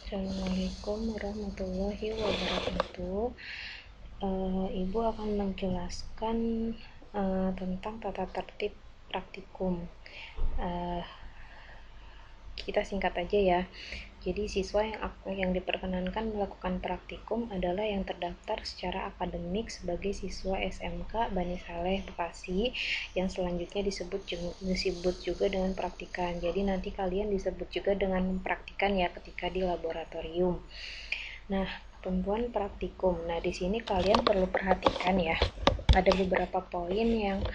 Assalamualaikum warahmatullahi wabarakatuh. Ibu akan menjelaskan tentang tata tertib praktikum. Kita singkat aja ya. Jadi siswa yang diperkenankan melakukan praktikum adalah yang terdaftar secara akademik sebagai siswa SMK Bani Saleh Bekasi, yang selanjutnya disebut juga dengan praktikan. Jadi nanti kalian disebut juga dengan praktikan ya ketika di laboratorium. Nah, ketentuan praktikum. Nah, di sini kalian perlu perhatikan ya. Ada beberapa poin yang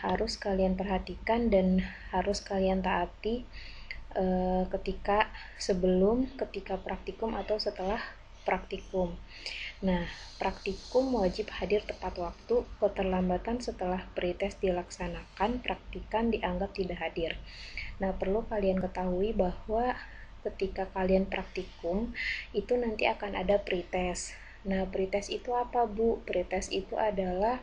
harus kalian perhatikan dan harus kalian taati ketika praktikum atau setelah praktikum. Nah, praktikum wajib hadir tepat waktu. Keterlambatan setelah pretest dilaksanakan, praktikan dianggap tidak hadir. Nah, perlu kalian ketahui bahwa ketika kalian praktikum itu nanti akan ada pretest. Nah, pretest itu apa, Bu? Pretest itu adalah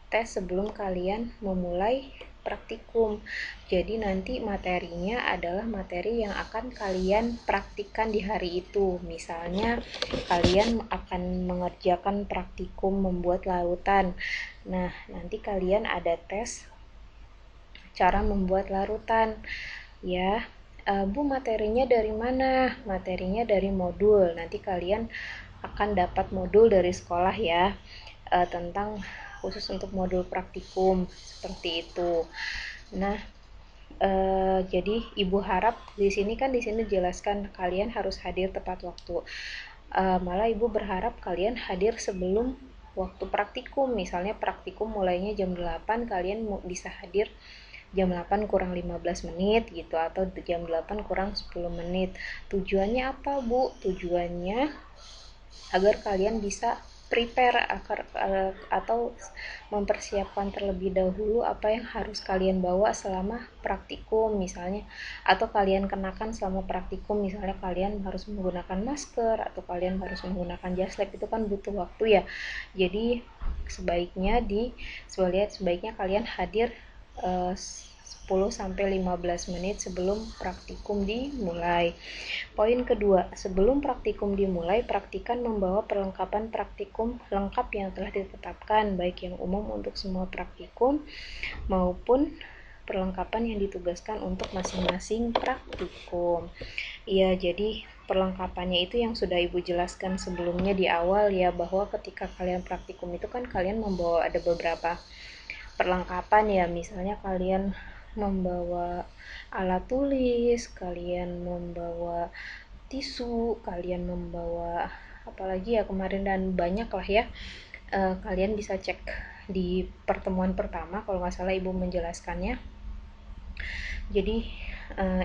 tes sebelum kalian memulai praktikum. Jadi nanti materinya adalah materi yang akan kalian praktikkan di hari itu. Misalnya kalian akan mengerjakan praktikum membuat larutan. Nah, nanti kalian ada tes cara membuat larutan ya. Bu, materinya dari mana? Materinya dari modul. Nanti kalian akan dapat modul dari sekolah ya, tentang khusus untuk modul praktikum seperti itu. Nah, jadi ibu harap di sini jelaskan kalian harus hadir tepat waktu. Malah ibu berharap kalian hadir sebelum waktu praktikum. Misalnya praktikum mulainya jam 8, kalian bisa hadir jam 8 kurang 15 menit gitu, atau jam 8 kurang 10 menit. Tujuannya apa, Bu? Tujuannya agar kalian bisa prepare atau mempersiapkan terlebih dahulu apa yang harus kalian bawa selama praktikum misalnya, atau kalian kenakan selama praktikum. Misalnya kalian harus menggunakan masker atau kalian harus menggunakan jas lab, itu kan butuh waktu ya. Jadi sebaiknya kalian hadir 10-15 menit sebelum praktikum dimulai. Poin kedua, sebelum praktikum dimulai, praktikan membawa perlengkapan praktikum lengkap yang telah ditetapkan, baik yang umum untuk semua praktikum maupun perlengkapan yang ditugaskan untuk masing-masing praktikum. Iya, jadi perlengkapannya itu yang sudah ibu jelaskan sebelumnya di awal ya, bahwa ketika kalian praktikum itu kan kalian membawa ada beberapa perlengkapan ya. Misalnya kalian membawa alat tulis, kalian membawa tisu, kalian membawa apalagi ya kemarin, dan banyak lah ya. Kalian bisa cek di pertemuan pertama kalau nggak salah ibu menjelaskannya. Jadi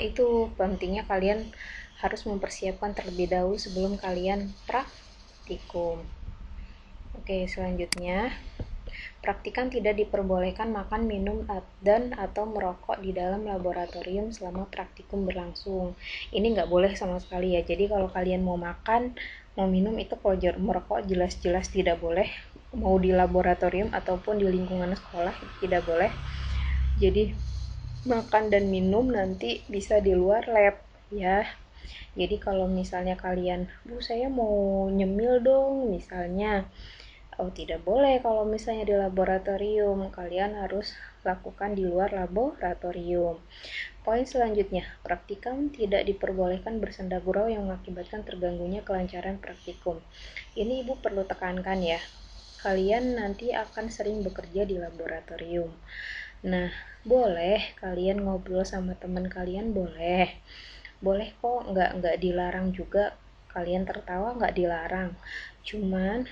itu pentingnya kalian harus mempersiapkan terlebih dahulu sebelum kalian praktikum. Oke, selanjutnya, praktikan tidak diperbolehkan makan, minum, dan atau merokok di dalam laboratorium selama praktikum berlangsung. Ini nggak boleh sama sekali ya. Jadi kalau kalian mau makan, mau minum, itu kalau merokok jelas-jelas tidak boleh. Mau di laboratorium ataupun di lingkungan sekolah tidak boleh. Jadi makan dan minum nanti bisa di luar lab ya. Jadi kalau misalnya kalian, Bu, saya mau nyemil dong misalnya, oh tidak boleh. Kalau misalnya di laboratorium, kalian harus lakukan di luar laboratorium. Poin selanjutnya, praktikum tidak diperbolehkan bersenda gurau yang mengakibatkan terganggunya kelancaran praktikum. Ini ibu perlu tekankan ya, kalian nanti akan sering bekerja di laboratorium. Nah, boleh kalian ngobrol sama teman kalian, boleh kok, nggak dilarang juga. Kalian tertawa nggak dilarang, cuman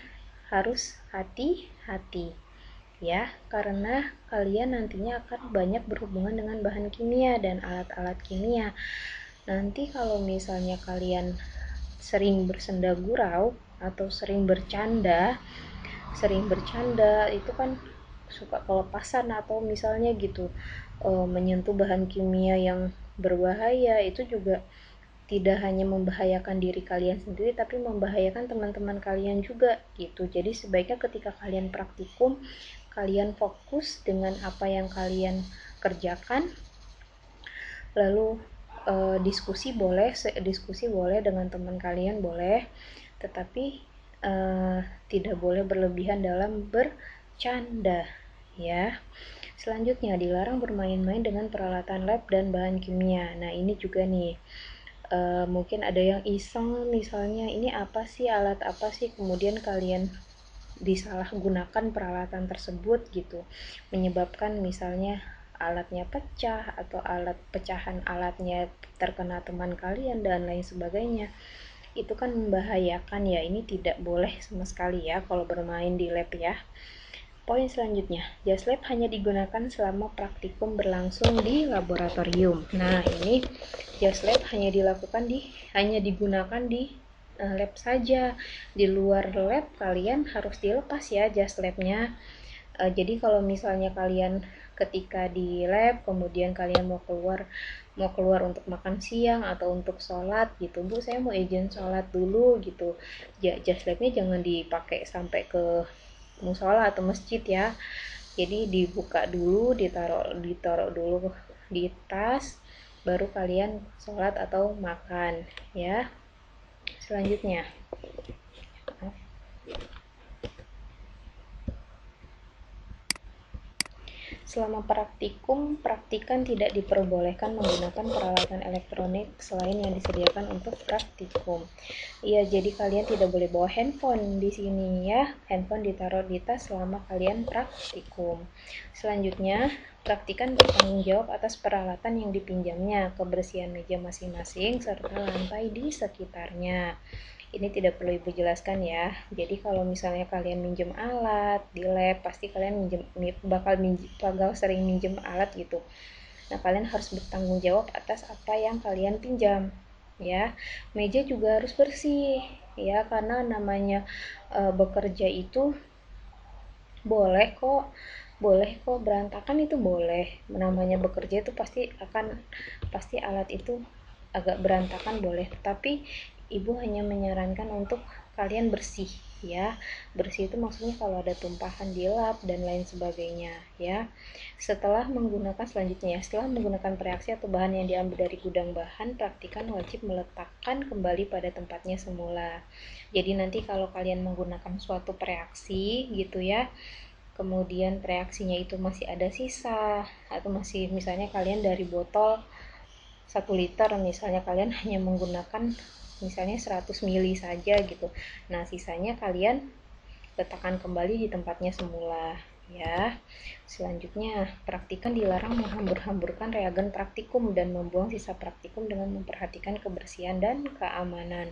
harus hati-hati ya, karena kalian nantinya akan banyak berhubungan dengan bahan kimia dan alat-alat kimia. Nanti kalau misalnya kalian sering bersenda gurau atau sering bercanda itu kan suka kelepasan atau misalnya gitu menyentuh bahan kimia yang berbahaya. Itu juga tidak hanya membahayakan diri kalian sendiri, tapi membahayakan teman-teman kalian juga gitu. Jadi sebaiknya ketika kalian praktikum, kalian fokus dengan apa yang kalian kerjakan, lalu diskusi boleh dengan teman kalian boleh, tetapi tidak boleh berlebihan dalam bercanda ya. Selanjutnya, dilarang bermain-main dengan peralatan lab dan bahan kimia. Nah, ini juga nih, mungkin ada yang iseng, misalnya ini apa sih, alat apa sih, kemudian kalian disalahgunakan peralatan tersebut gitu, menyebabkan misalnya alatnya pecah atau pecahan alatnya terkena teman kalian dan lain sebagainya. Itu kan membahayakan ya, ini tidak boleh sama sekali ya kalau bermain di lab ya. Poin selanjutnya, jas lab hanya digunakan selama praktikum berlangsung di laboratorium. Nah, ini jas lab hanya digunakan di lab saja. Di luar lab kalian harus dilepas ya jas labnya. Jadi kalau misalnya kalian ketika di lab kemudian kalian mau keluar untuk makan siang atau untuk sholat gitu, Bu saya mau izin sholat dulu gitu, jas labnya jangan dipakai sampai ke musola atau masjid ya. Jadi dibuka dulu, ditaruh dulu di tas, baru kalian sholat atau makan ya. Selanjutnya, selama praktikum, praktikan tidak diperbolehkan menggunakan peralatan elektronik selain yang disediakan untuk praktikum. Iya, jadi kalian tidak boleh bawa handphone di sini ya. Handphone ditaruh di tas selama kalian praktikum. Selanjutnya, praktikan bertanggung jawab atas peralatan yang dipinjamnya, kebersihan meja masing-masing, serta lantai di sekitarnya. Ini tidak perlu ibu jelaskan ya. Jadi kalau misalnya kalian minjem alat di lab, pasti kalian bakal sering minjem alat gitu. Nah, kalian harus bertanggung jawab atas apa yang kalian pinjam ya. Meja juga harus bersih ya, karena namanya bekerja itu boleh kok berantakan, itu boleh. Namanya bekerja itu pasti alat itu agak berantakan boleh, tapi ibu hanya menyarankan untuk kalian bersih ya. Bersih itu maksudnya kalau ada tumpahan di lap dan lain sebagainya ya. Setelah menggunakan reaksi atau bahan yang diambil dari gudang bahan, praktikan wajib meletakkan kembali pada tempatnya semula. Jadi nanti kalau kalian menggunakan suatu reaksi gitu ya, kemudian reaksinya itu masih ada sisa, atau masih misalnya kalian dari botol 1 liter, misalnya kalian hanya menggunakan misalnya 100 ml saja gitu. Nah, sisanya kalian letakkan kembali di tempatnya semula ya. Selanjutnya, praktikan dilarang menghambur-hamburkan reagen praktikum dan membuang sisa praktikum dengan memperhatikan kebersihan dan keamanan.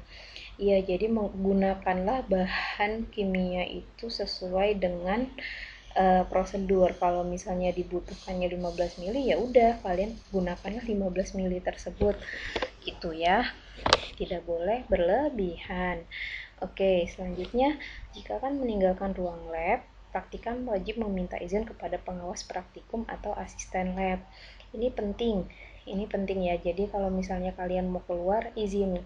Iya, jadi menggunakanlah bahan kimia itu sesuai dengan prosedur. Kalau misalnya dibutuhkannya 15 ml, ya udah kalian gunakanlah 15 ml tersebut gitu ya, tidak boleh berlebihan. Oke, selanjutnya, jika akan meninggalkan ruang lab, praktikan wajib meminta izin kepada pengawas praktikum atau asisten lab. Ini penting ya. Jadi kalau misalnya kalian mau keluar, izin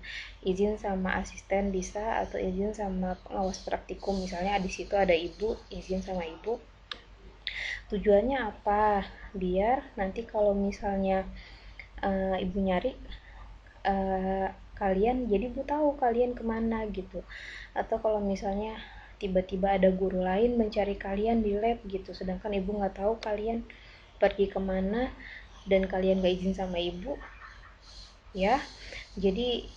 sama asisten bisa, atau izin sama pengawas praktikum. Misalnya di situ ada ibu, izin sama ibu. Tujuannya apa? Biar nanti kalau misalnya ibu nyari kalian, jadi ibu tahu kalian kemana gitu. Atau kalau misalnya tiba-tiba ada guru lain mencari kalian di lab gitu, sedangkan ibu nggak tahu kalian pergi kemana dan kalian gak izin sama ibu ya. Jadi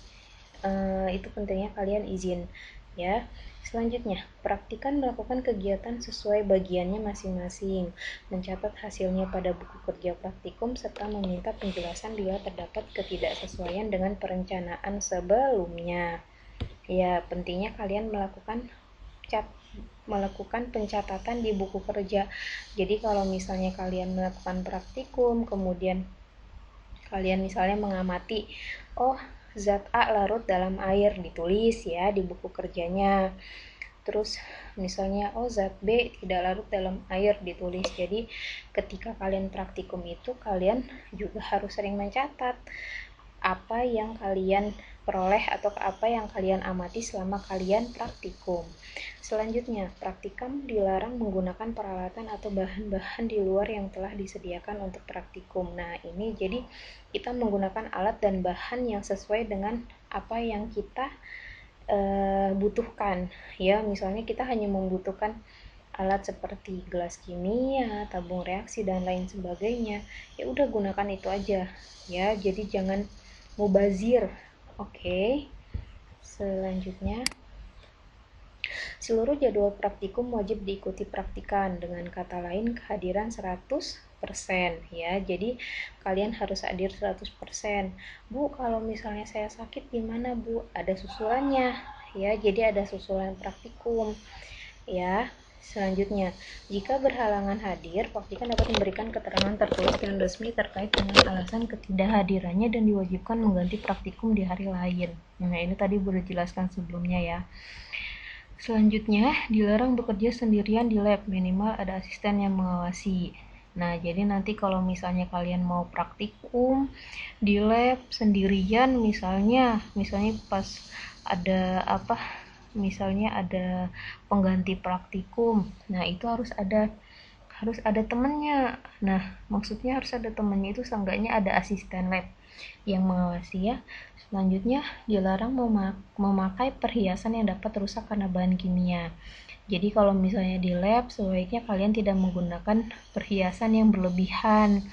itu pentingnya kalian izin ya. Selanjutnya, praktikan melakukan kegiatan sesuai bagiannya masing-masing, mencatat hasilnya pada buku kerja praktikum, serta meminta penjelasan bila terdapat ketidaksesuaian dengan perencanaan sebelumnya. Ya, pentingnya kalian melakukan pencatatan di buku kerja. Jadi kalau misalnya kalian melakukan praktikum, kemudian kalian misalnya mengamati, oh zat A larut dalam air, ditulis ya di buku kerjanya. Terus misalnya zat B tidak larut dalam air, ditulis. Jadi ketika kalian praktikum itu kalian juga harus sering mencatat apa yang kalian peroleh atau apa yang kalian amati selama kalian praktikum. Selanjutnya, praktikum dilarang menggunakan peralatan atau bahan-bahan di luar yang telah disediakan untuk praktikum. Nah, ini jadi kita menggunakan alat dan bahan yang sesuai dengan apa yang kita butuhkan. Ya, misalnya kita hanya membutuhkan alat seperti gelas kimia, tabung reaksi dan lain sebagainya. Ya udah gunakan itu aja. Ya, jadi jangan mubazir. Oke. Selanjutnya, seluruh jadwal praktikum wajib diikuti praktikan, dengan kata lain kehadiran 100%, ya. Jadi kalian harus hadir 100%. Bu, kalau misalnya saya sakit gimana, Bu? Ada susulannya, ya. Jadi ada susulan praktikum, ya. Selanjutnya, jika berhalangan hadir, praktikan dapat memberikan keterangan tertulis dan resmi terkait dengan alasan ketidakhadirannya dan diwajibkan mengganti praktikum di hari lain. Nah, ini tadi sudah dijelaskan sebelumnya, ya. Selanjutnya, dilarang bekerja sendirian di lab, minimal ada asisten yang mengawasi. Nah, jadi nanti kalau misalnya kalian mau praktikum di lab sendirian, misalnya pas ada misalnya ada pengganti praktikum, nah itu harus ada temennya. Nah, maksudnya harus ada temennya itu seenggaknya ada asisten lab yang mengawasi, ya. Selanjutnya, dilarang memakai perhiasan yang dapat rusak karena bahan kimia. Jadi kalau misalnya di lab, sebaiknya kalian tidak menggunakan perhiasan yang berlebihan.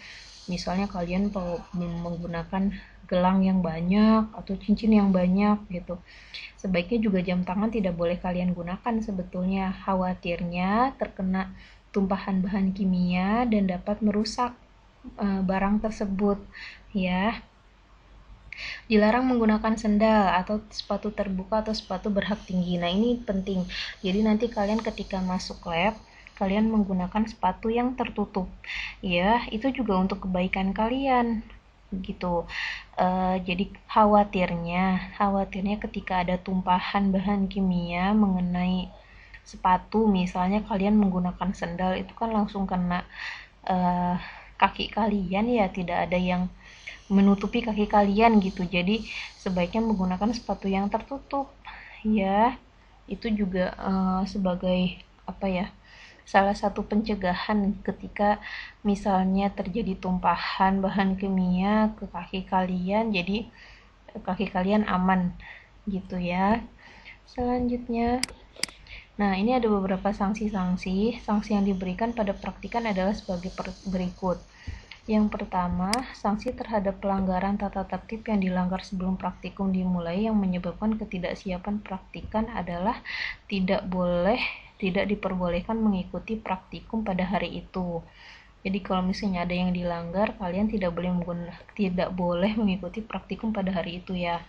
Misalnya kalian menggunakan gelang yang banyak atau cincin yang banyak gitu. Sebaiknya juga jam tangan tidak boleh kalian gunakan sebetulnya. Khawatirnya terkena tumpahan bahan kimia dan dapat merusak barang tersebut, ya. Dilarang menggunakan sendal atau sepatu terbuka atau sepatu berhak tinggi. Nah, ini penting. Jadi nanti kalian ketika masuk lab, kalian menggunakan sepatu yang tertutup. Ya, itu juga untuk kebaikan kalian gitu. Jadi khawatirnya ketika ada tumpahan bahan kimia mengenai sepatu, misalnya kalian menggunakan sendal, itu kan langsung kena kaki kalian, ya, tidak ada yang menutupi kaki kalian gitu. Jadi sebaiknya menggunakan sepatu yang tertutup, ya. Itu juga sebagai salah satu pencegahan ketika misalnya terjadi tumpahan bahan kimia ke kaki kalian, jadi kaki kalian aman gitu, ya. Selanjutnya, nah, ini ada beberapa sanksi yang diberikan pada praktikan adalah sebagai berikut. Yang pertama, sanksi terhadap pelanggaran tata tertib yang dilanggar sebelum praktikum dimulai yang menyebabkan ketidaksiapan praktikan adalah tidak diperbolehkan mengikuti praktikum pada hari itu. Jadi kalau misalnya ada yang dilanggar, kalian tidak boleh mengikuti praktikum pada hari itu, ya.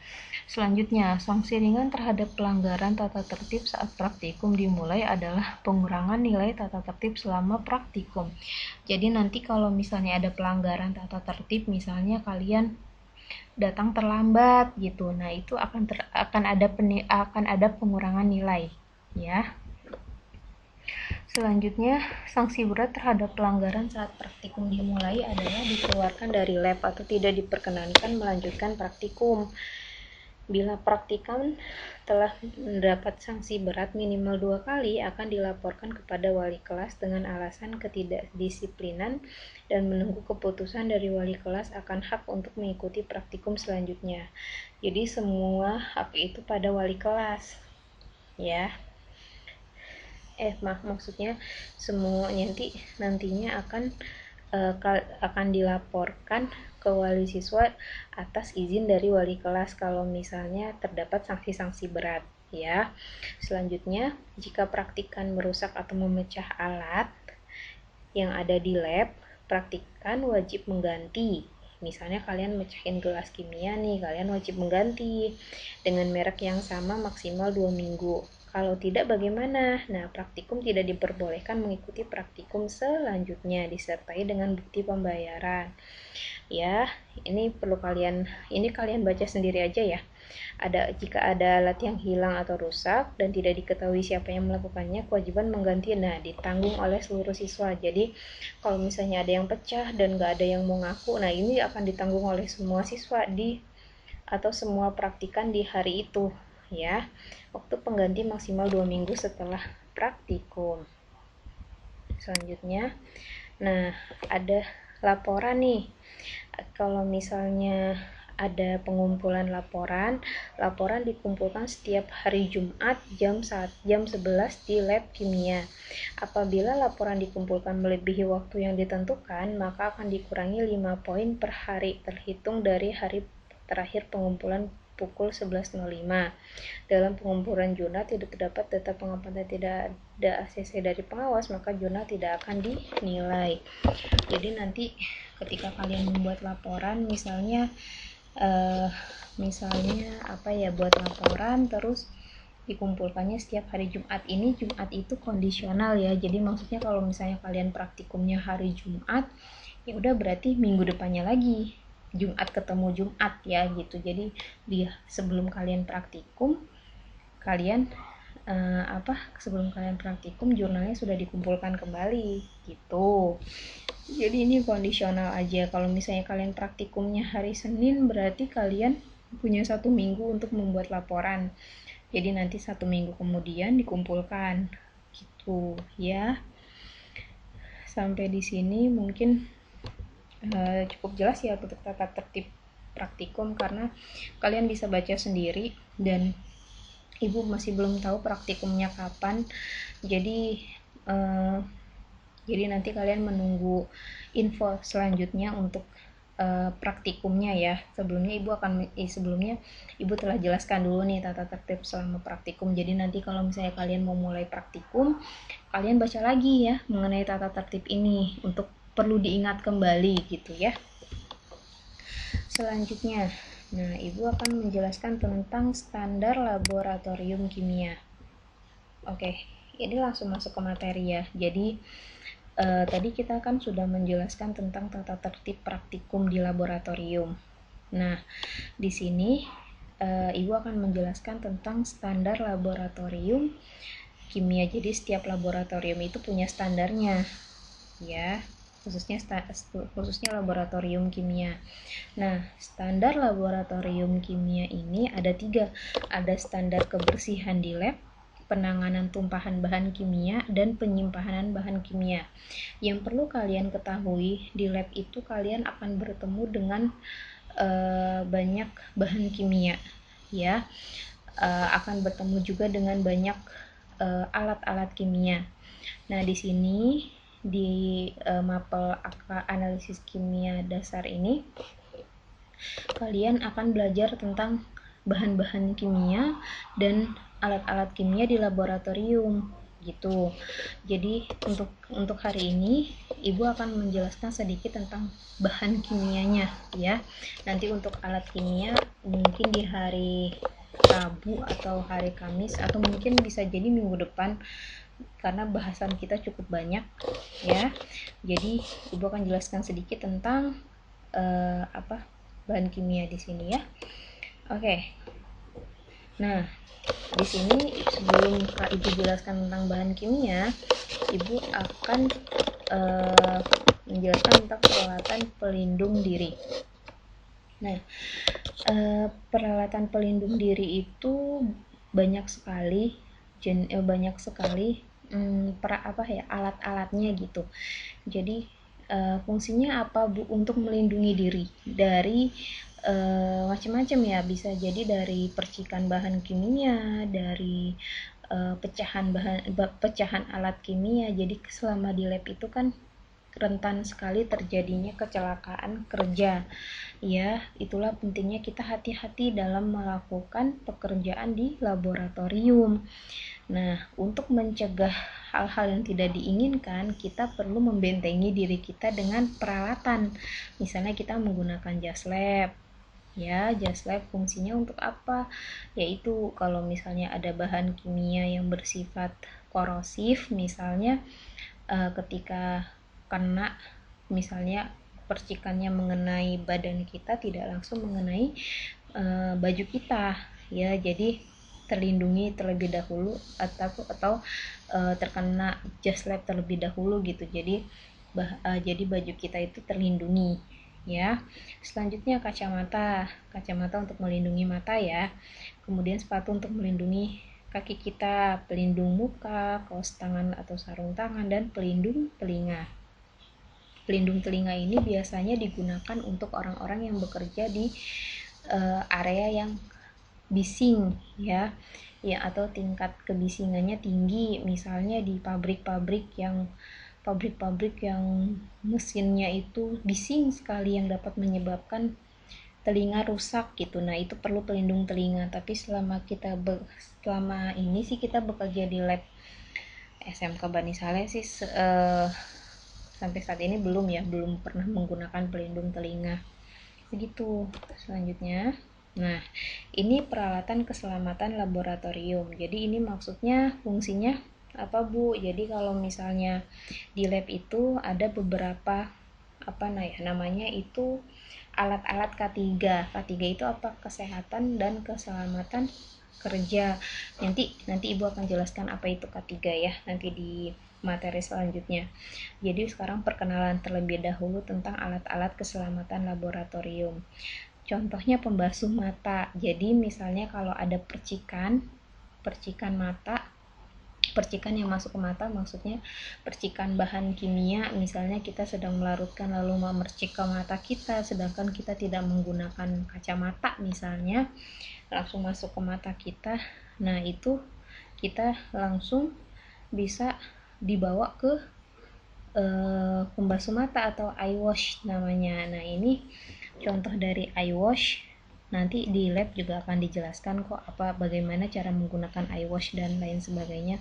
Selanjutnya, sanksi ringan terhadap pelanggaran tata tertib saat praktikum dimulai adalah pengurangan nilai tata tertib selama praktikum. Jadi nanti kalau misalnya ada pelanggaran tata tertib, misalnya kalian datang terlambat gitu, nah itu akan ada pengurangan nilai, ya. Selanjutnya, sanksi berat terhadap pelanggaran saat praktikum dimulai adalah dikeluarkan dari lab atau tidak diperkenankan melanjutkan praktikum. Bila praktikum telah mendapat sanksi berat minimal 2 kali, akan dilaporkan kepada wali kelas dengan alasan ketidakdisiplinan dan menunggu keputusan dari wali kelas akan hak untuk mengikuti praktikum selanjutnya. Jadi semua hak itu pada wali kelas, ya. Maksudnya semua nantinya akan dilaporkan ke wali siswa atas izin dari wali kelas kalau misalnya terdapat sanksi-sanksi berat, ya. Selanjutnya, jika praktikan merusak atau memecah alat yang ada di lab, praktikan wajib mengganti. Misalnya kalian mecahin gelas kimia nih, kalian wajib mengganti dengan merek yang sama maksimal 2 minggu. Kalau tidak bagaimana? Nah, praktikum tidak diperbolehkan mengikuti praktikum selanjutnya disertai dengan bukti pembayaran. Ya, ini kalian baca sendiri aja, ya. Jika ada alat yang hilang atau rusak dan tidak diketahui siapa yang melakukannya, kewajiban mengganti ditanggung oleh seluruh siswa. Jadi kalau misalnya ada yang pecah dan nggak ada yang mau ngaku, nah ini akan ditanggung oleh semua siswa di atau semua praktikan di hari itu ya. Waktu pengganti maksimal 2 minggu setelah praktikum. Selanjutnya, nah ada laporan nih. Kalau misalnya ada pengumpulan laporan dikumpulkan setiap hari Jumat jam 11 di lab kimia. Apabila laporan dikumpulkan melebihi waktu yang ditentukan, maka akan dikurangi 5 poin per hari terhitung dari hari terakhir pengumpulan pukul 11.05. Dalam pengumpulan jurnal tidak terdapat data pengamatan dan tidak ada ACC dari pengawas, maka jurnal tidak akan dinilai. Jadi nanti ketika kalian membuat laporan, misalnya buat laporan terus dikumpulkannya setiap hari Jumat. Ini Jumat itu kondisional ya. Jadi maksudnya kalau misalnya kalian praktikumnya hari Jumat, ya udah berarti minggu depannya lagi Jumat ketemu Jumat ya gitu. Jadi sebelum kalian praktikum, sebelum kalian praktikum jurnalnya sudah dikumpulkan kembali gitu. Jadi ini kondisional aja. Kalau misalnya kalian praktikumnya hari Senin, berarti kalian punya 1 minggu untuk membuat laporan. Jadi nanti 1 minggu kemudian dikumpulkan gitu ya. Sampai di sini mungkin cukup jelas ya untuk tata tertib praktikum, karena kalian bisa baca sendiri dan ibu masih belum tahu praktikumnya kapan. Jadi nanti kalian menunggu info selanjutnya untuk praktikumnya ya. Sebelumnya ibu telah jelaskan dulu nih tata tertib selama praktikum. Jadi nanti kalau misalnya kalian mau mulai praktikum, kalian baca lagi ya mengenai tata tertib ini untuk perlu diingat kembali gitu ya. Selanjutnya, nah ibu akan menjelaskan tentang standar laboratorium kimia. Oke, ini langsung masuk ke materi ya. Jadi tadi kita kan sudah menjelaskan tentang tata tertib praktikum di laboratorium. Nah, di sini ibu akan menjelaskan tentang standar laboratorium kimia. Jadi setiap laboratorium itu punya standarnya ya, khususnya laboratorium kimia. Nah, standar laboratorium kimia ini ada 3. Ada standar kebersihan di lab, penanganan tumpahan bahan kimia, dan penyimpanan bahan kimia. Yang perlu kalian ketahui, di lab itu kalian akan bertemu dengan banyak bahan kimia ya, akan bertemu juga dengan banyak alat-alat kimia. Nah, di sini di mapel analisis kimia dasar ini kalian akan belajar tentang bahan-bahan kimia dan alat-alat kimia di laboratorium gitu. Jadi untuk hari ini ibu akan menjelaskan sedikit tentang bahan kimianya ya. Nanti untuk alat kimia mungkin di hari Rabu atau hari Kamis, atau mungkin bisa jadi minggu depan karena bahasan kita cukup banyak ya. Jadi ibu akan jelaskan sedikit tentang bahan kimia di sini ya. Oke. Nah, di sini sebelum ibu jelaskan tentang bahan kimia, ibu akan menjelaskan tentang peralatan pelindung diri. Nah, peralatan pelindung diri itu banyak sekali alat-alatnya gitu. Jadi fungsinya apa Bu? Untuk melindungi diri dari macam-macam ya. Bisa jadi dari percikan bahan kimia, dari pecahan alat kimia. Jadi selama di lab itu kan rentan sekali terjadinya kecelakaan kerja ya. Itulah pentingnya kita hati-hati dalam melakukan pekerjaan di laboratorium. Nah, untuk mencegah hal-hal yang tidak diinginkan, kita perlu membentengi diri kita dengan peralatan. Misalnya kita menggunakan jas lab ya. Jas lab fungsinya untuk apa? Yaitu kalau misalnya ada bahan kimia yang bersifat korosif, misalnya ketika kena, misalnya percikannya mengenai badan kita, tidak langsung mengenai baju kita ya. Jadi terlindungi terlebih dahulu atau terkena jas lab terlebih dahulu gitu. Jadi baju kita itu terlindungi ya. Selanjutnya kacamata untuk melindungi mata ya. Kemudian sepatu untuk melindungi kaki kita, pelindung muka, kaos tangan atau sarung tangan, dan pelindung telinga. Pelindung telinga ini biasanya digunakan untuk orang-orang yang bekerja di area yang bising ya atau tingkat kebisingannya tinggi, misalnya di pabrik-pabrik yang mesinnya itu bising sekali yang dapat menyebabkan telinga rusak gitu. Nah, itu perlu pelindung telinga. Tapi selama ini sih kita bekerja di lab SMK Bani Saleh sih sampai saat ini belum pernah menggunakan pelindung telinga. Begitu. Selanjutnya, nah, ini peralatan keselamatan laboratorium. Jadi ini maksudnya fungsinya apa, Bu? Jadi kalau misalnya di lab itu ada beberapa namanya itu alat-alat K3. K3 itu apa? Kesehatan dan keselamatan kerja. Nanti Ibu akan jelaskan apa itu K3 ya, nanti di materi selanjutnya. Jadi sekarang perkenalan terlebih dahulu tentang alat-alat keselamatan laboratorium. Contohnya pembasuh mata. Jadi misalnya kalau ada percikan mata, percikan yang masuk ke mata, maksudnya percikan bahan kimia, misalnya kita sedang melarutkan lalu memercik ke mata kita, sedangkan kita tidak menggunakan kacamata misalnya, langsung masuk ke mata kita. Nah, itu kita langsung bisa dibawa ke pembasuh mata atau eye wash namanya. Nah, ini contoh dari eye wash. Nanti di lab juga akan dijelaskan kok bagaimana cara menggunakan eye wash dan lain sebagainya.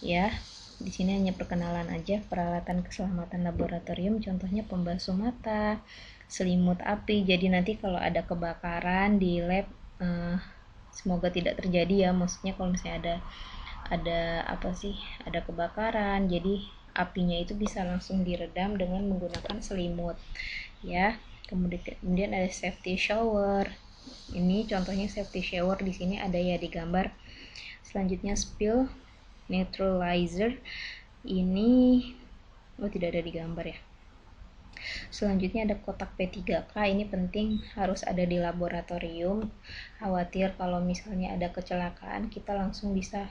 Ya, di sini hanya perkenalan aja peralatan keselamatan laboratorium, contohnya pembasuh mata, selimut api. Jadi nanti kalau ada kebakaran di lab, semoga tidak terjadi ya. Maksudnya kalau misalnya ada kebakaran, jadi apinya itu bisa langsung diredam dengan menggunakan selimut ya. Kemudian ada safety shower. Ini contohnya safety shower, di sini ada ya di gambar. Selanjutnya spill neutralizer, ini tidak ada di gambar ya. Selanjutnya ada kotak P3K, ini penting, harus ada di laboratorium. Khawatir kalau misalnya ada kecelakaan, kita langsung bisa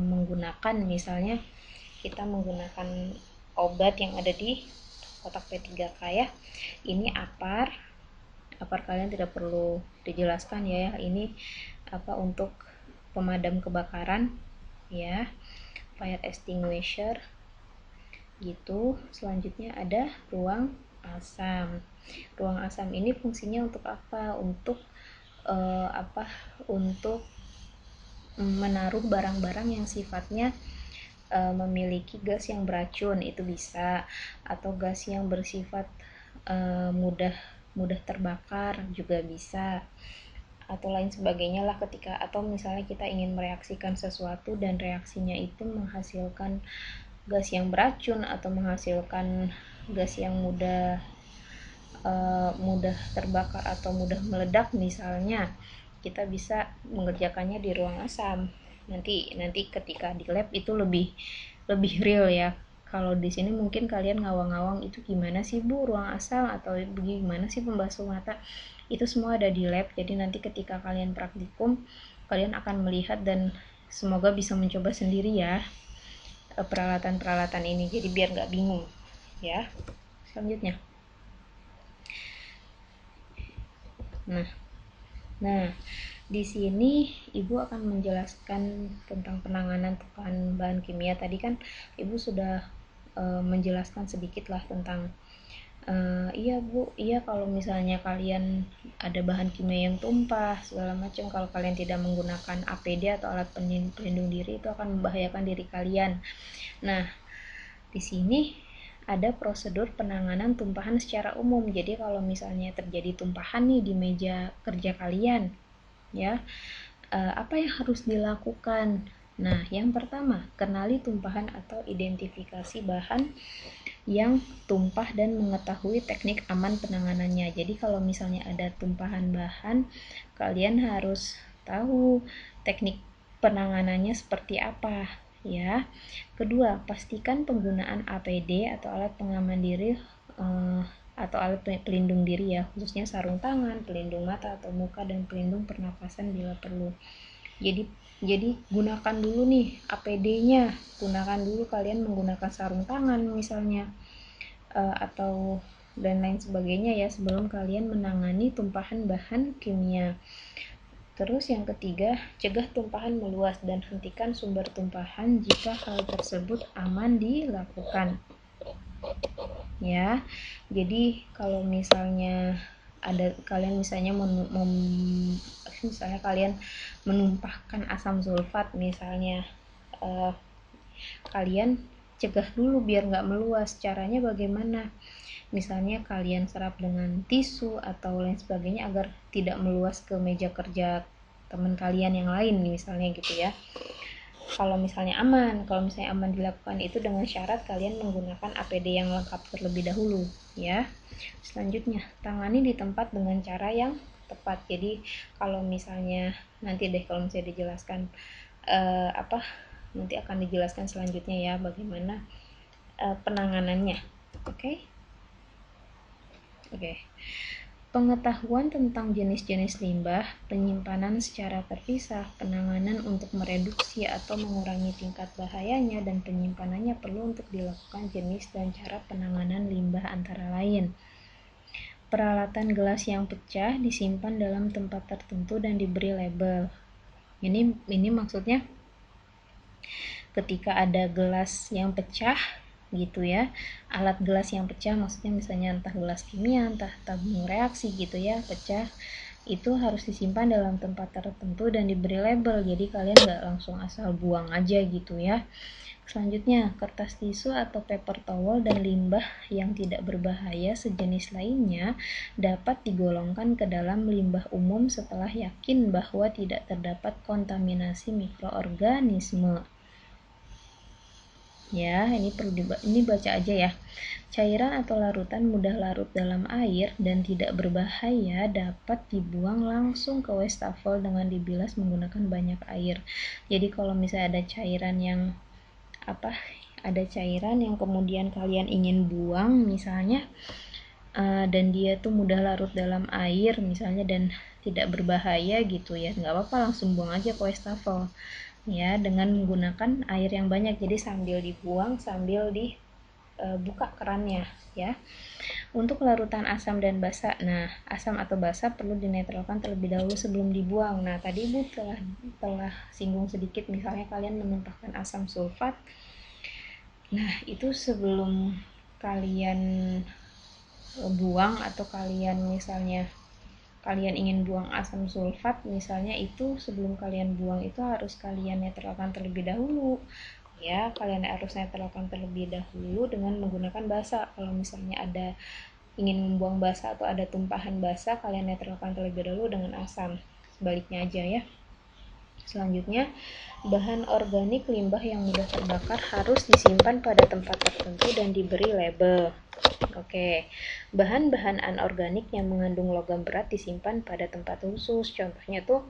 menggunakan, misalnya kita menggunakan obat yang ada di kotak P3K ya. Ini apar kalian tidak perlu dijelaskan ya, ini untuk pemadam kebakaran ya, fire extinguisher gitu. Selanjutnya ada ruang asam. Ruang asam ini fungsinya untuk apa? Untuk untuk menaruh barang-barang yang sifatnya memiliki gas yang beracun, itu bisa, atau gas yang bersifat mudah terbakar juga bisa, atau lain sebagainya lah, atau misalnya kita ingin mereaksikan sesuatu dan reaksinya itu menghasilkan gas yang beracun atau menghasilkan gas yang mudah terbakar atau mudah meledak misalnya, kita bisa mengerjakannya di ruang asam. Nanti ketika di lab itu lebih real ya. Kalau di sini mungkin kalian ngawang-ngawang, itu gimana sih Bu ruang asam, atau gimana sih pembasuh mata, itu semua ada di lab. Jadi nanti ketika kalian praktikum, kalian akan melihat dan semoga bisa mencoba sendiri ya peralatan-peralatan ini, jadi biar nggak bingung ya. Selanjutnya, nah di sini Ibu akan menjelaskan tentang penanganan tumpahan bahan kimia. Tadi kan Ibu sudah menjelaskan sedikit lah tentang iya Bu, iya kalau misalnya kalian ada bahan kimia yang tumpah segala macam, kalau kalian tidak menggunakan APD atau alat pelindung diri, itu akan membahayakan diri kalian. Nah, di sini ada prosedur penanganan tumpahan secara umum. Jadi kalau misalnya terjadi tumpahan nih di meja kerja kalian, ya, apa yang harus dilakukan? Nah, yang pertama, kenali tumpahan atau identifikasi bahan yang tumpah dan mengetahui teknik aman penanganannya. Jadi kalau misalnya ada tumpahan bahan, kalian harus tahu teknik penanganannya seperti apa ya. Kedua, pastikan penggunaan APD atau alat pengaman diri atau alat pelindung diri ya, khususnya sarung tangan, pelindung mata atau muka, dan pelindung pernapasan bila perlu. Jadi gunakan dulu nih APD-nya, gunakan dulu kalian menggunakan sarung tangan misalnya, atau dan lain sebagainya ya, sebelum kalian menangani tumpahan bahan kimia. Terus yang ketiga, cegah tumpahan meluas dan hentikan sumber tumpahan jika hal tersebut aman dilakukan. Ya, jadi kalau misalnya ada kalian misalnya misalnya kalian menumpahkan asam sulfat misalnya, kalian cegah dulu biar nggak meluas. Caranya bagaimana? Misalnya kalian serap dengan tisu atau lain sebagainya agar tidak meluas ke meja kerja teman kalian yang lain misalnya gitu ya. Kalau misalnya aman dilakukan itu dengan syarat kalian menggunakan APD yang lengkap terlebih dahulu ya. Selanjutnya, tangani di tempat dengan cara yang tepat. Jadi kalau misalnya nanti kalau misalnya dijelaskan nanti akan dijelaskan selanjutnya ya bagaimana penanganannya. Oke. Pengetahuan tentang jenis-jenis limbah, penyimpanan secara terpisah, penanganan untuk mereduksi atau mengurangi tingkat bahayanya, dan penyimpanannya perlu untuk dilakukan jenis dan cara penanganan limbah antara lain. Peralatan gelas yang pecah disimpan dalam tempat tertentu dan diberi label. Ini maksudnya ketika ada gelas yang pecah gitu ya, alat gelas yang pecah maksudnya misalnya entah gelas kimia, entah tabung reaksi gitu ya, pecah, itu harus disimpan dalam tempat tertentu dan diberi label, jadi kalian nggak langsung asal buang aja gitu ya. Selanjutnya, kertas tisu atau paper towel dan limbah yang tidak berbahaya sejenis lainnya dapat digolongkan ke dalam limbah umum setelah yakin bahwa tidak terdapat kontaminasi mikroorganisme. Ya, ini baca aja ya. Cairan atau larutan mudah larut dalam air dan tidak berbahaya dapat dibuang langsung ke wastafel dengan dibilas menggunakan banyak air. Jadi kalau misalnya ada cairan yang kemudian kalian ingin buang misalnya, dan dia tuh mudah larut dalam air misalnya dan tidak berbahaya gitu ya, nggak apa-apa, langsung buang aja ke wastafel ya, dengan menggunakan air yang banyak. Jadi sambil dibuang sambil dibuka kerannya ya. Untuk larutan asam dan basa, nah asam atau basa perlu dinetralkan terlebih dahulu sebelum dibuang. Nah tadi Ibu telah singgung sedikit, misalnya kalian menumpahkan asam sulfat, nah itu sebelum kalian buang atau kalian ingin buang asam sulfat misalnya, itu sebelum kalian buang itu harus kalian netralkan terlebih dahulu ya. Kalian harus netralkan terlebih dahulu dengan menggunakan basa. Kalau misalnya ingin membuang basa atau ada tumpahan basa, kalian netralkan terlebih dahulu dengan asam, sebaliknya aja ya. Selanjutnya, bahan organik limbah yang mudah terbakar harus disimpan pada tempat tertentu dan diberi label. Oke, bahan-bahan anorganik yang mengandung logam berat disimpan pada tempat khusus. Contohnya tuh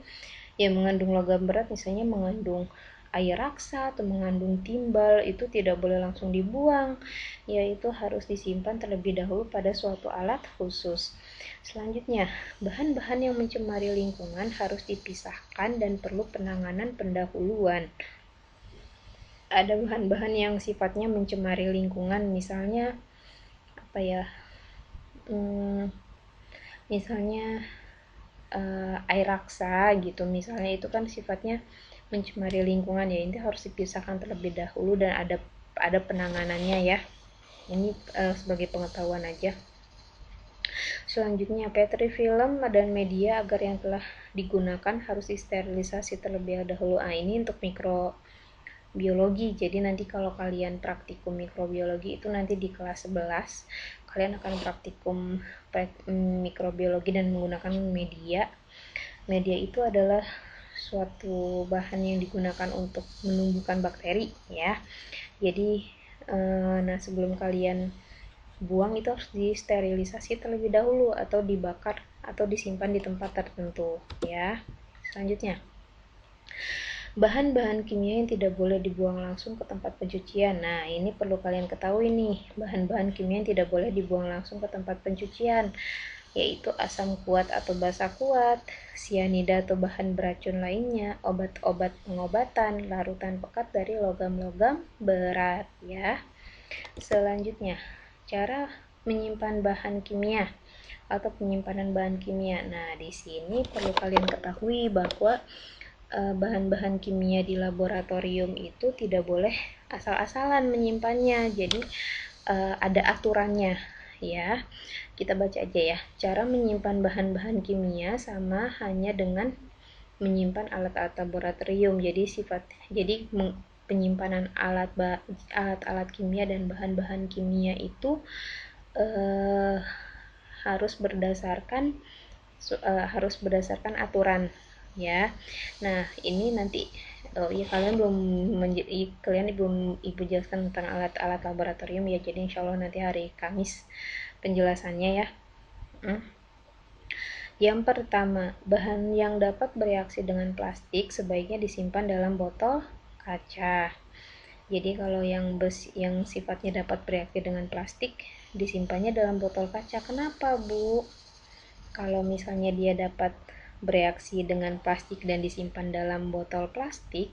yang mengandung logam berat misalnya mengandung air raksa atau mengandung timbal, itu tidak boleh langsung dibuang, yaitu harus disimpan terlebih dahulu pada suatu alat khusus. Selanjutnya, bahan-bahan yang mencemari lingkungan harus dipisahkan dan perlu penanganan pendahuluan. Ada bahan-bahan yang sifatnya mencemari lingkungan, misalnya misalnya air raksa gitu misalnya, itu kan sifatnya mencemari lingkungan ya, ini harus dipisahkan terlebih dahulu dan ada penanganannya ya. Ini sebagai pengetahuan aja. Selanjutnya, petrifilm dan media agar yang telah digunakan harus disterilisasi terlebih dahulu. Ini untuk mikrobiologi. Jadi nanti kalau kalian praktikum mikrobiologi itu nanti di kelas 11 kalian akan praktikum mikrobiologi dan menggunakan media. Media itu adalah suatu bahan yang digunakan untuk menumbuhkan bakteri ya. Jadi sebelum kalian buang itu harus disterilisasi terlebih dahulu atau dibakar atau disimpan di tempat tertentu ya. Selanjutnya, Bahan-bahan kimia yang tidak boleh dibuang langsung ke tempat pencucian. Nah, ini perlu kalian ketahui nih, bahan-bahan kimia yang tidak boleh dibuang langsung ke tempat pencucian, yaitu asam kuat atau basa kuat, sianida atau bahan beracun lainnya, obat-obat pengobatan, larutan pekat dari logam-logam berat ya. Selanjutnya, cara menyimpan bahan kimia atau penyimpanan bahan kimia. Nah, di sini perlu kalian ketahui bahwa bahan-bahan kimia di laboratorium itu tidak boleh asal-asalan menyimpannya. Jadi ada aturannya ya. Kita baca aja ya. Cara menyimpan bahan-bahan kimia sama hanya dengan menyimpan alat-alat laboratorium. Jadi penyimpanan alat-alat kimia dan bahan-bahan kimia itu harus berdasarkan aturan ya. Nah, ini nanti kalian belum ibu jelaskan tentang alat-alat laboratorium ya. Jadi insyaallah nanti hari Kamis penjelasannya ya. Yang pertama, bahan yang dapat bereaksi dengan plastik sebaiknya disimpan dalam botol kaca. Jadi kalau yang sifatnya dapat bereaksi dengan plastik disimpannya dalam botol kaca. Kenapa, Bu? Kalau misalnya dia dapat bereaksi dengan plastik dan disimpan dalam botol plastik,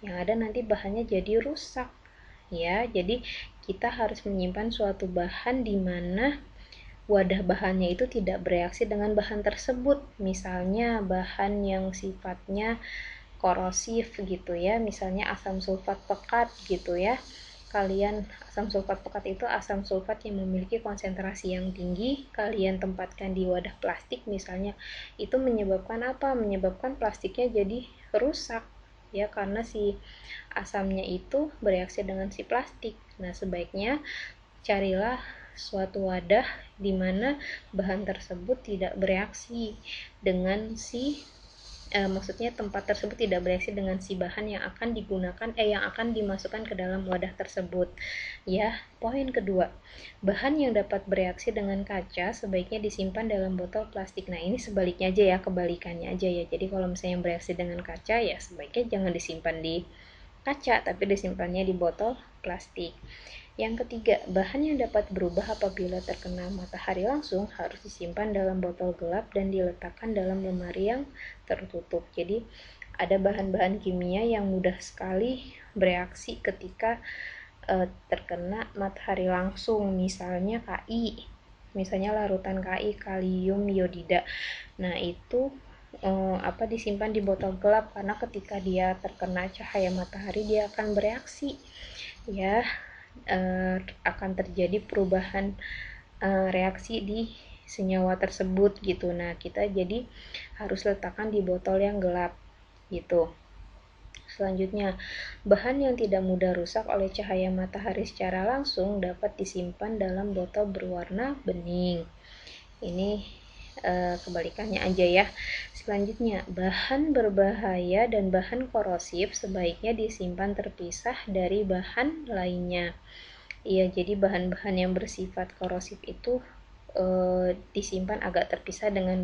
yang ada nanti bahannya jadi rusak ya. Jadi kita harus menyimpan suatu bahan di mana wadah bahannya itu tidak bereaksi dengan bahan tersebut. Misalnya bahan yang sifatnya korosif gitu ya, misalnya asam sulfat pekat gitu ya. Asam sulfat pekat itu asam sulfat yang memiliki konsentrasi yang tinggi, kalian tempatkan di wadah plastik misalnya, itu menyebabkan apa? Menyebabkan plastiknya jadi rusak ya, karena si asamnya itu bereaksi dengan si plastik. Nah, sebaiknya carilah suatu wadah di mana bahan tersebut tidak bereaksi dengan maksudnya tempat tersebut tidak bereaksi dengan si bahan yang akan dimasukkan ke dalam wadah tersebut ya. Poin kedua, bahan yang dapat bereaksi dengan kaca sebaiknya disimpan dalam botol plastik. Nah, ini sebaliknya aja ya, kebalikannya aja ya. Jadi kalau misalnya bereaksi dengan kaca ya sebaiknya jangan disimpan di kaca, tapi disimpannya di botol plastik. Yang ketiga, bahan yang dapat berubah apabila terkena matahari langsung harus disimpan dalam botol gelap dan diletakkan dalam lemari yang tertutup. Jadi ada bahan-bahan kimia yang mudah sekali bereaksi ketika terkena matahari langsung, misalnya misalnya larutan KI, kalium iodida. Nah, itu disimpan di botol gelap karena ketika dia terkena cahaya matahari dia akan bereaksi ya. Akan terjadi perubahan reaksi di senyawa tersebut gitu. Nah, kita jadi harus letakkan di botol yang gelap gitu. Selanjutnya, bahan yang tidak mudah rusak oleh cahaya matahari secara langsung dapat disimpan dalam botol berwarna bening. Ini kebalikannya aja ya. Selanjutnya, bahan berbahaya dan bahan korosif sebaiknya disimpan terpisah dari bahan lainnya. Iya, jadi bahan-bahan yang bersifat korosif itu disimpan agak terpisah dengan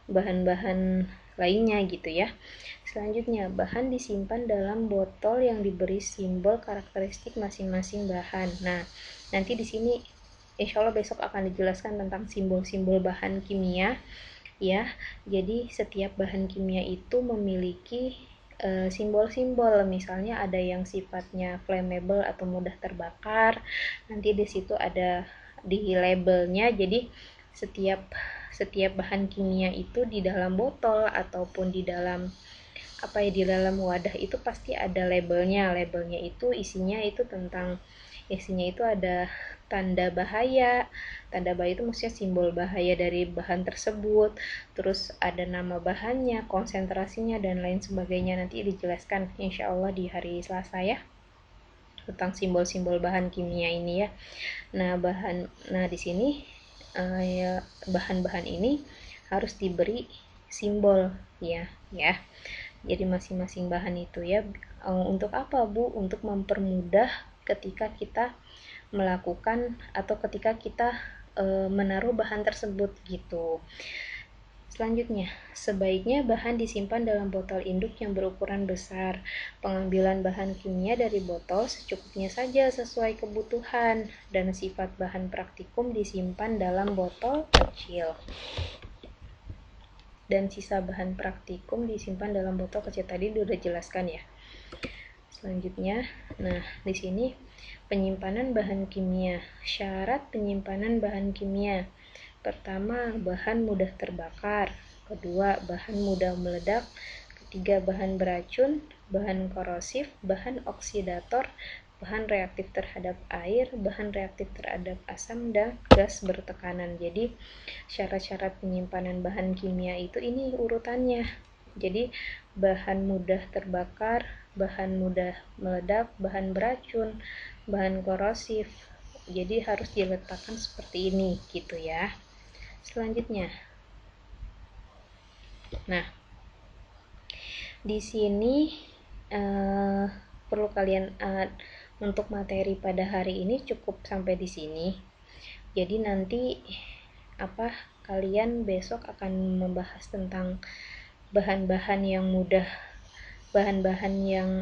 bahan-bahan lainnya gitu ya. Selanjutnya, bahan disimpan dalam botol yang diberi simbol karakteristik masing-masing bahan. Nah, nanti di sini insya Allah besok akan dijelaskan tentang simbol-simbol bahan kimia ya. Jadi setiap bahan kimia itu memiliki simbol-simbol. Misalnya ada yang sifatnya flammable atau mudah terbakar, nanti di situ ada di labelnya. Jadi setiap bahan kimia itu di dalam botol ataupun di dalam di dalam wadah itu pasti ada labelnya. Labelnya itu isinya itu ada tanda bahaya. Tanda bahaya itu maksudnya simbol bahaya dari bahan tersebut, terus ada nama bahannya, konsentrasinya, dan lain sebagainya. Nanti dijelaskan insya Allah di hari Selasa ya tentang simbol-simbol bahan kimia ini ya. Nah di sini bahan-bahan ini harus diberi simbol ya. Jadi masing-masing bahan itu ya. Untuk apa, Bu? Untuk mempermudah ketika kita melakukan atau ketika kita menaruh bahan tersebut gitu. Selanjutnya, sebaiknya bahan disimpan dalam botol induk yang berukuran besar. Pengambilan bahan kimia dari botol secukupnya saja sesuai kebutuhan, dan sifat bahan praktikum disimpan dalam botol kecil. Dan sisa bahan praktikum disimpan dalam botol kecil, tadi udah jelaskan ya. Selanjutnya, nah di sini penyimpanan bahan kimia. Syarat penyimpanan bahan kimia. Pertama, bahan mudah terbakar. Kedua, bahan mudah meledak. Ketiga, bahan beracun, bahan korosif, bahan oksidator, bahan reaktif terhadap air, bahan reaktif terhadap asam, dan gas bertekanan. Jadi, syarat-syarat penyimpanan bahan kimia itu ini urutannya. Jadi, bahan mudah terbakar, bahan mudah meledak, bahan beracun, bahan korosif. Jadi harus diletakkan seperti ini gitu ya. Selanjutnya, nah di sini perlu kalian untuk materi pada hari ini cukup sampai di sini. Jadi nanti kalian besok akan membahas tentang bahan-bahan yang mudah, bahan-bahan yang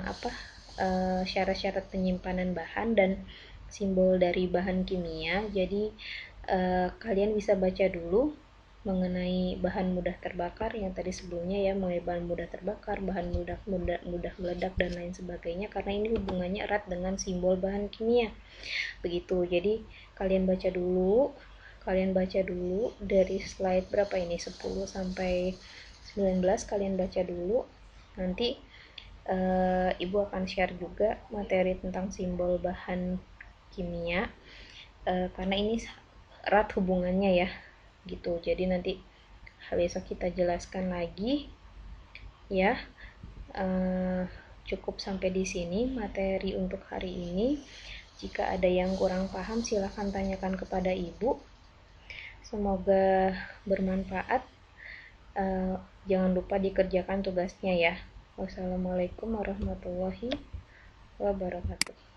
syarat-syarat penyimpanan bahan dan simbol dari bahan kimia. Jadi kalian bisa baca dulu mengenai bahan mudah terbakar yang tadi sebelumnya ya, mulai bahan mudah terbakar, bahan mudah meledak dan lain sebagainya, karena ini hubungannya erat dengan simbol bahan kimia. Begitu. Jadi kalian baca dulu dari slide berapa ini, 10 sampai 19 kalian baca dulu. Nanti Ibu akan share juga materi tentang simbol bahan kimia, karena ini erat hubungannya ya gitu. Jadi nanti besok kita jelaskan lagi ya. Cukup sampai di sini materi untuk hari ini. Jika ada yang kurang paham silahkan tanyakan kepada Ibu. Semoga bermanfaat. Jangan lupa dikerjakan tugasnya ya. Wassalamualaikum warahmatullahi wabarakatuh.